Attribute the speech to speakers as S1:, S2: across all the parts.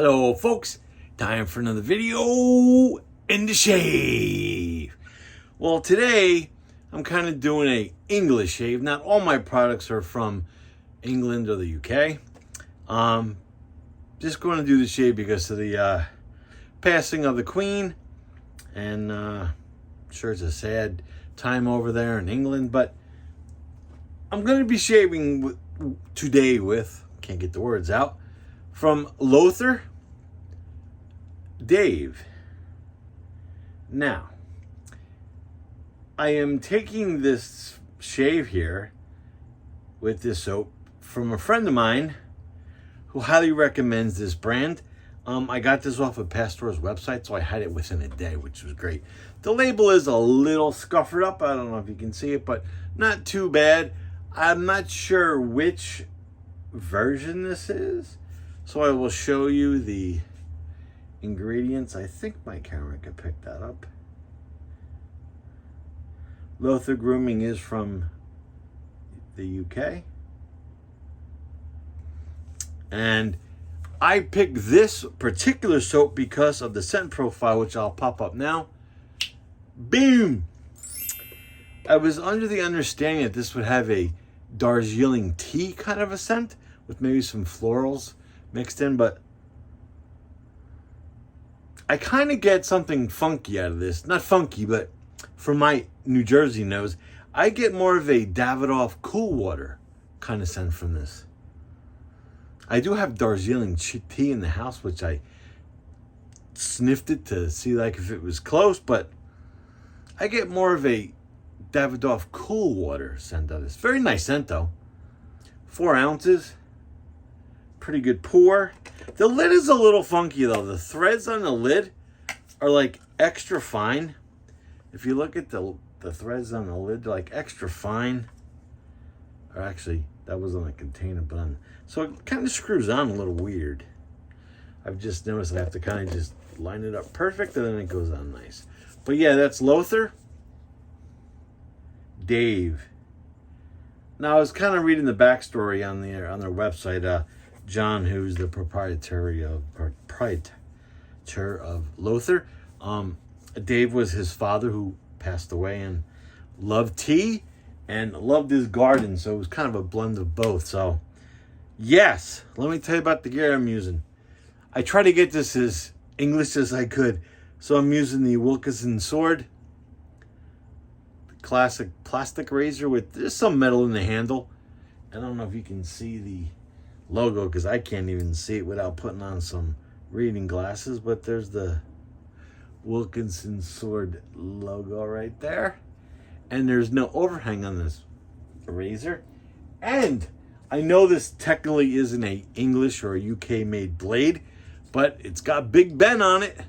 S1: Hello folks, time for another video in the shave. Well, today I'm kind of doing a English shave. Not all my products are from England or the UK. Just going to do the shave because of the passing of the Queen, and I'm sure it's a sad time over there in England, but I'm going to be shaving today with, can't get the words out, from Løthur, Dave. Now, I am taking this shave here with this soap from a friend of mine who highly recommends this brand. I got this off of Pastor's website, so I had it within a day, which was great. The label is a little scuffered up. I don't know if you can see it, but not too bad. I'm not sure which version this is, so I will show you the ingredients. I think my camera can pick that up. Løthur Grooming is from the UK. And I picked this particular soap because of the scent profile, which I'll pop up now. Boom! I was under the understanding that this would have a Darjeeling tea kind of a scent with maybe some florals mixed in, but I kind of get something funky out of this. Not funky, but from my New Jersey nose, I get more of a Davidoff cool water kind of scent from this. I do have Darjeeling tea in the house, which I sniffed it to see like if it was close, but I get more of a Davidoff cool water scent of this. Very nice scent though. 4 ounces. Pretty good pour. The lid is a little funky though. The threads on the lid are like extra fine. If you look at the threads on the lid, they're like extra fine. Or actually, that was on the container, but so it kind of screws on a little weird. I've just noticed I have to kind of just line it up perfect, and then it goes on nice. But yeah, that's Løthur, Dave. Now I was kind of reading the backstory on their website. John, who's the proprietor of Løthur, Dave was his father who passed away and loved tea and loved his garden, so it was kind of a blend of both. So yes, let me tell you about the gear I'm using. I try to get this as English as I could, so I'm using the Wilkinson sword, the classic plastic razor with there's some metal in the handle. I don't know if you can see the logo because I can't even see it without putting on some reading glasses, but there's the Wilkinson sword logo right there, and there's no overhang on this razor. And I know this technically isn't a English or a UK made blade, but it's got Big Ben on it.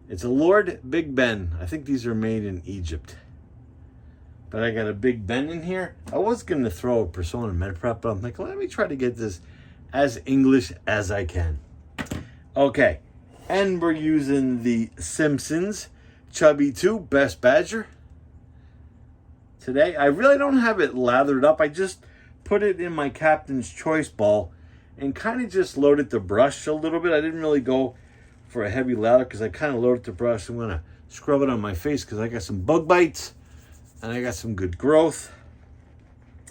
S1: It's a Lord Big Ben. I think these are made in Egypt, but I got a Big Ben in here. I was going to throw a Persona MedPrep, but I'm like, let me try to get this as English as I can. Okay, and we're using the Simpsons Chubby 2 Best Badger. Today, I really don't have it lathered up. I just put it in my Captain's Choice ball and kind of just loaded the brush a little bit. I didn't really go for a heavy lather because I kind of loaded the brush. I'm going to scrub it on my face because I got some bug bites and I got some good growth.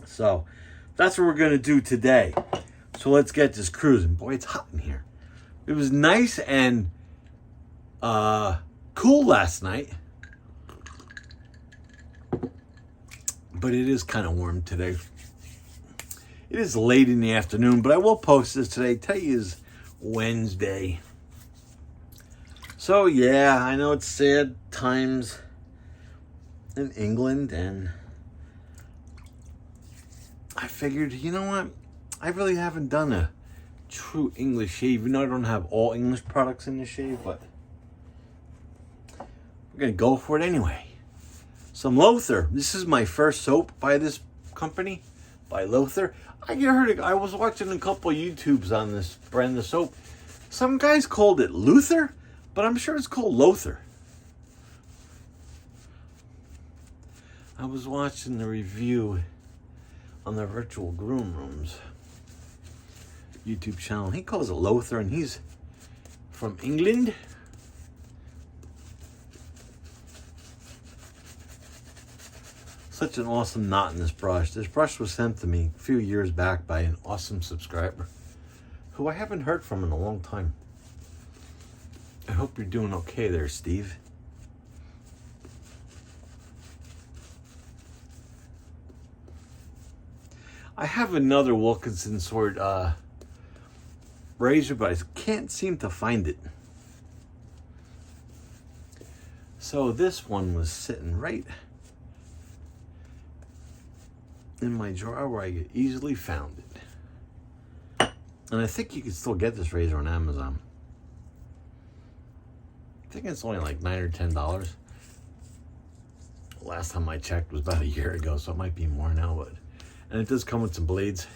S1: So that's what we're going to do today. So let's get this cruising. Boy, it's hot in here. It was nice and cool last night, but it is kind of warm today. It is late in the afternoon, but I will post this today. Today is Wednesday. So yeah, I know it's sad times in England, and I figured, you know what? I really haven't done a true English shave, even though I don't have all English products in the shave, but we're going to go for it anyway. Some Løthur. This is my first soap by this company, by Løthur. I was watching a couple of YouTubes on this brand of soap. Some guys called it Løthur, but I'm sure it's called Løthur. I was watching the review on the Virtual Groom Rooms YouTube channel. He calls it Løthur, and he's from England. Such an awesome knot in this brush. This brush was sent to me a few years back by an awesome subscriber who I haven't heard from in a long time. I hope you're doing okay there, Steve. I have another Wilkinson sword razor, but I can't seem to find it. So this one was sitting right in my drawer where I could easily found it. And I think you can still get this razor on Amazon. I think it's only like $9 or $10. Last time I checked was about a year ago, so it might be more now, but and it does come with some blades.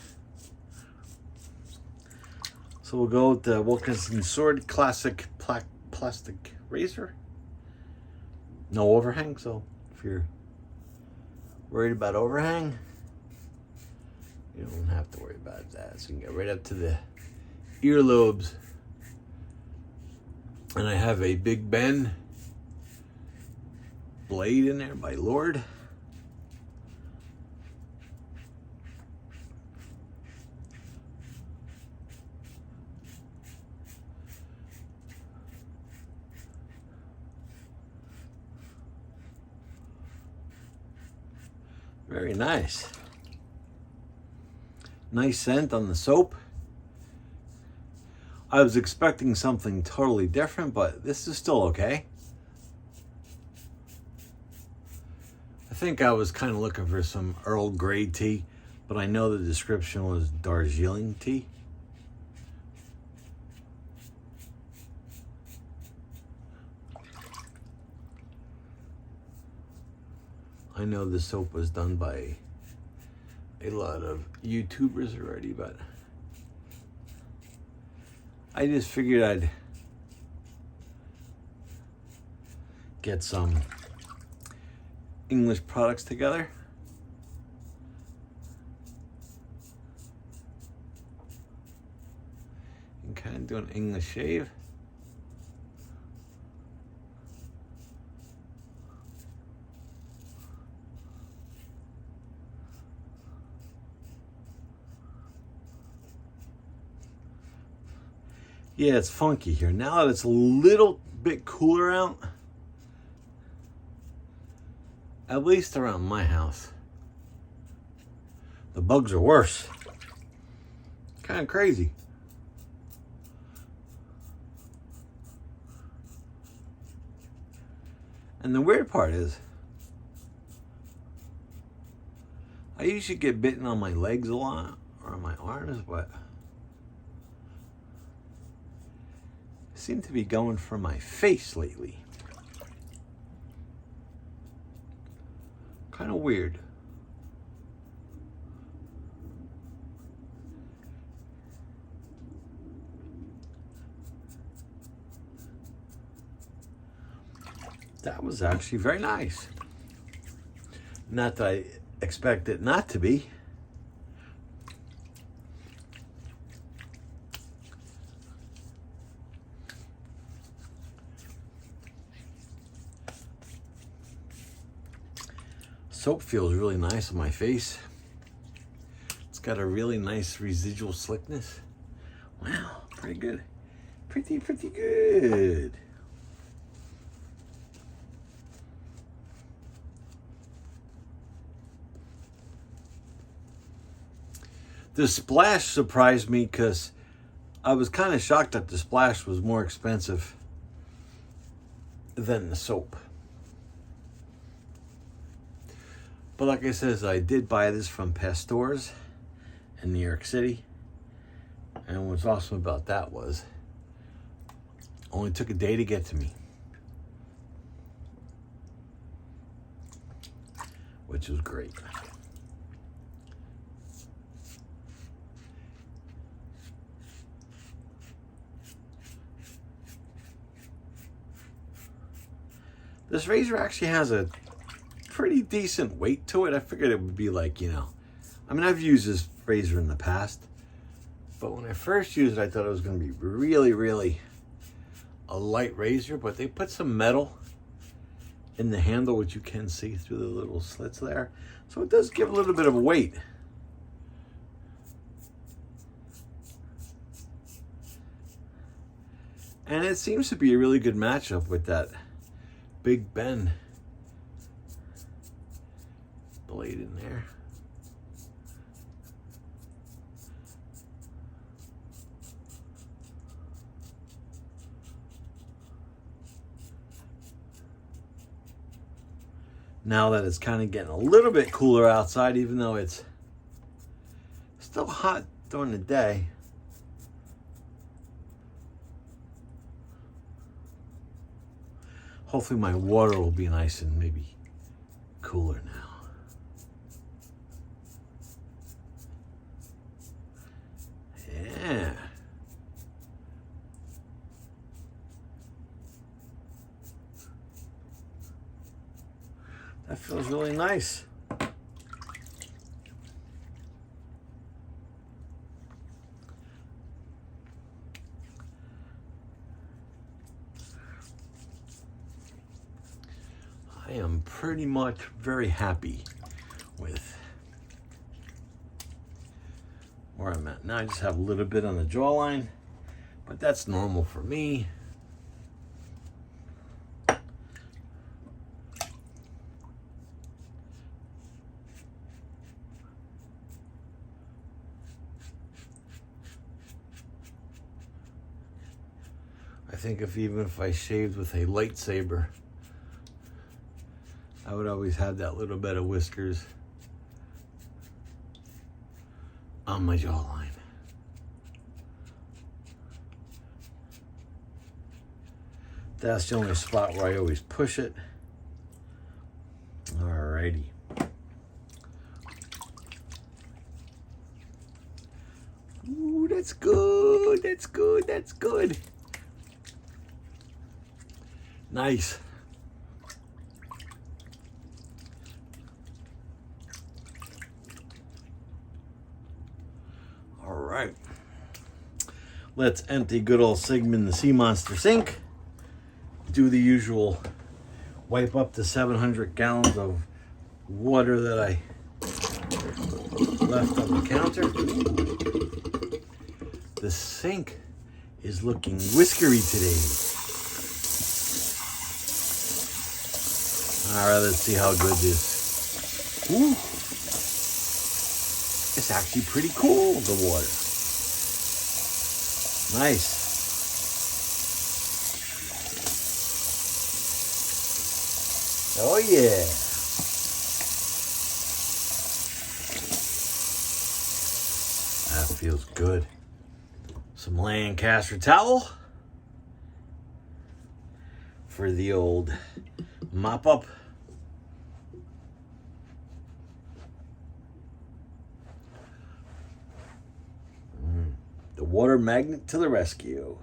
S1: So we'll go with the Wilkinson Sword Classic plastic razor. No overhang, so if you're worried about overhang, you don't have to worry about that. So you can get right up to the earlobes. And I have a Big Ben blade in there by Lord. Very nice. Nice scent on the soap. I was expecting something totally different, but this is still okay. I think I was kind of looking for some Earl Grey tea, but I know the description was Darjeeling tea. I know the soap was done by a lot of YouTubers already, but I just figured I'd get some English products together. And kind of do an English shave. Yeah, it's funky here. Now that it's a little bit cooler out, at least around my house, the bugs are worse. Kind of crazy. And the weird part is, I usually get bitten on my legs a lot, or on my arms, but seem to be going for my face lately. Kind of weird. That was actually very nice. Not that I expect it not to be. Soap feels really nice on my face. It's got a really nice residual slickness. Wow, pretty good. Pretty good. The splash surprised me because I was kind of shocked that the splash was more expensive than the soap. But like I said, I did buy this from Pastor's in New York City. And what's awesome about that was, only took a day to get to me. Which was great. This razor actually has a pretty decent weight to it. I figured it would be like, I mean, I've used this razor in the past, but when I first used it, I thought it was going to be really, really a light razor, but they put some metal in the handle, which you can see through the little slits there. So it does give a little bit of weight. And it seems to be a really good matchup with that Big Ben blade in there. Now that it's kind of getting a little bit cooler outside, even though it's still hot during the day. Hopefully my water will be nice and maybe cooler now. Yeah. That feels really nice. I am pretty much very happy with where I'm at. Now I just have a little bit on the jawline, but that's normal for me. I think even if I shaved with a lightsaber, I would always have that little bit of whiskers on my jawline. That's the only spot where I always push it. Alrighty. Ooh, that's good, that's good, that's good. Nice. All right. Let's empty good old Sigmund the Sea Monster sink. Do the usual wipe up the 700 gallons of water that I left on the counter. The sink is looking whiskery today. All right, let's see how good this. Ooh. It's actually pretty cool, the water. Nice. Oh yeah. That feels good. Some Lancaster Towel for the old mop up. The water magnet to the rescue.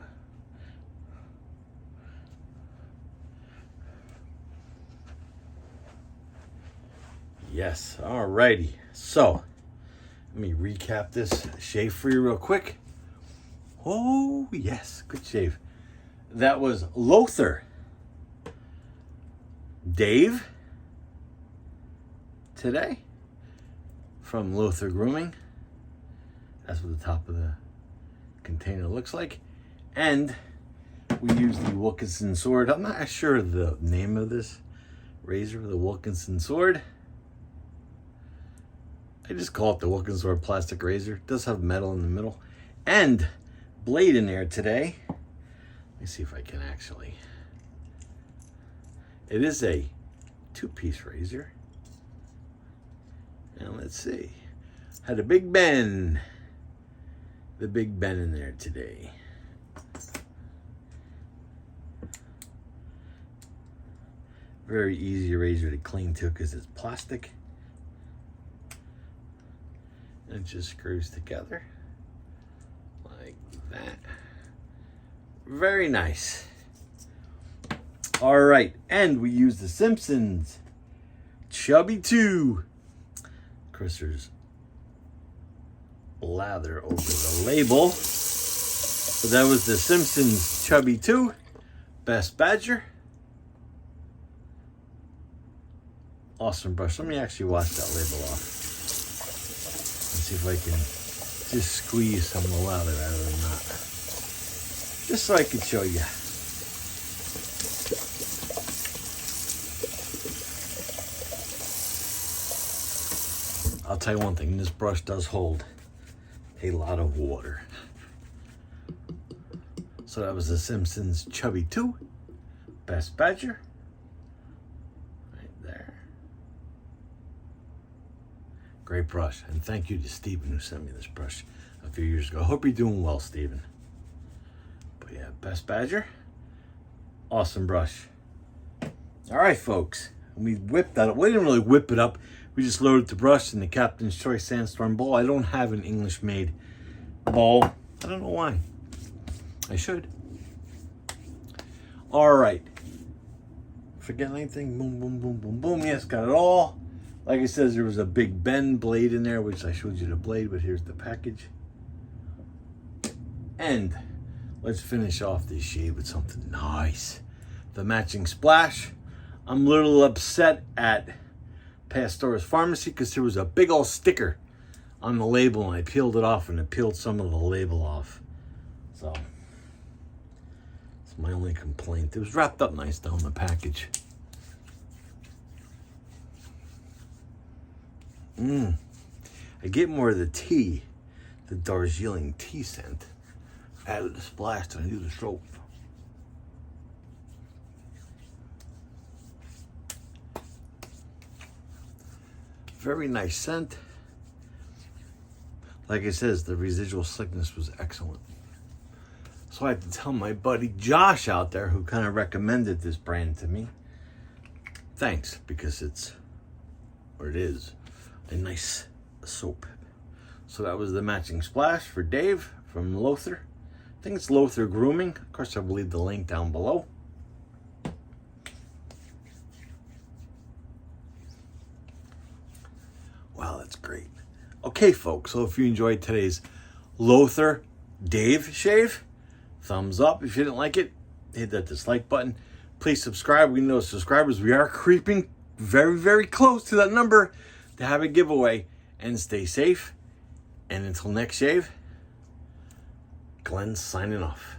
S1: Yes, alrighty. So, let me recap this shave for you real quick. Oh, yes, good shave. That was Løthur. Dave today from Løthur Grooming. That's what the top of the container looks like. And we use the Wilkinson sword. I'm not sure the name of this razor, the Wilkinson sword. I just call it the Wilkinson sword plastic razor. It does have metal in the middle and blade in there today. Let me see if I can actually. It is a 2-piece razor. And let's see. Had a Big Ben. The Big Ben in there today. Very easy razor to clean too because it's plastic. And it just screws together like that. Very nice. All right, and we use the Simpsons Chubby 2. Of course, there's lather over the label. So that was the Simpsons Chubby 2 Best Badger. Awesome brush. Let me actually wash that label off. Let's see if I can just squeeze some of the lather out of the knot. Just so I can show you. I'll tell you one thing, this brush does hold a lot of water. So that was the Simpsons Chubby 2. Best Badger. Right there. Great brush. And thank you to Steven who sent me this brush a few years ago. I hope you're doing well, Steven. But yeah, Best Badger. Awesome brush. All right, folks. We whipped that up. We didn't really whip it up. We just loaded the brush in the Captain's Choice Sandstorm bowl. I don't have an English-made bowl. I don't know why. I should. All right. Forget anything? Boom, boom, boom, boom, boom. Yes, got it all. Like it says, there was a Big Ben blade in there, which I showed you the blade, but here's the package. And let's finish off this shade with something nice. The matching splash. I'm a little upset at Pastor's Pharmacy because there was a big old sticker on the label and I peeled it off and it peeled some of the label off. So it's my only complaint. It was wrapped up nice though in the package. I get more of the tea, the Darjeeling tea scent out of the splash than I do the soap. Very nice scent. Like it says, the residual slickness was excellent. So I have to tell my buddy Josh out there who kind of recommended this brand to me. Thanks, because it is, a nice soap. So that was the matching splash for Dave from Løthur. I think it's Løthur Grooming. Of course, I will leave the link down below. Wow, that's great. Okay, folks, so if you enjoyed today's Løthur Dave shave, thumbs up. If you didn't like it, hit that dislike button. Please subscribe. We know subscribers. We are creeping very, very close to that number to have a giveaway. And stay safe. And until next shave, Glenn's signing off.